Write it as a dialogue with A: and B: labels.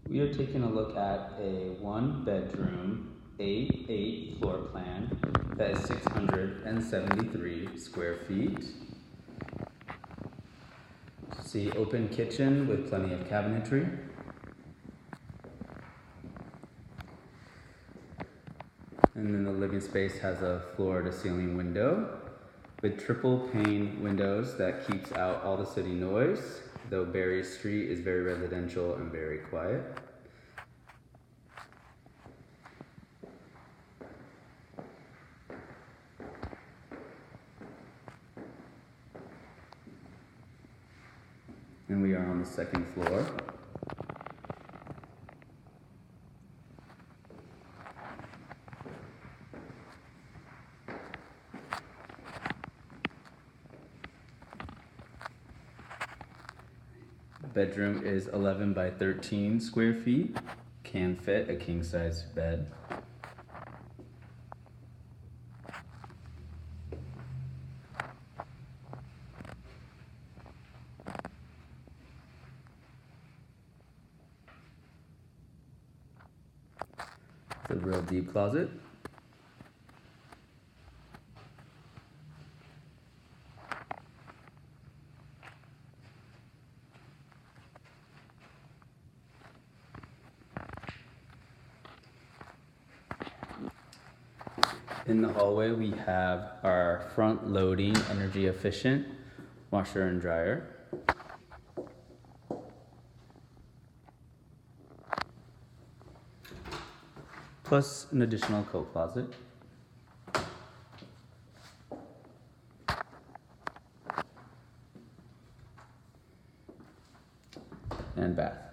A: We are taking a look at a 1-bedroom, 8-8 floor plan that is 673 square feet. See, open kitchen with plenty of cabinetry. And then the living space has a floor to ceiling window with triple pane windows that keeps out all the city noise, though Berry Street is very residential and very quiet. And we are on the second floor. Bedroom is 11 by 13 square feet, can fit a king-size bed. It's a real deep closet. In the hallway, we have our front loading, energy efficient washer and dryer. Plus an additional coat closet. And bath.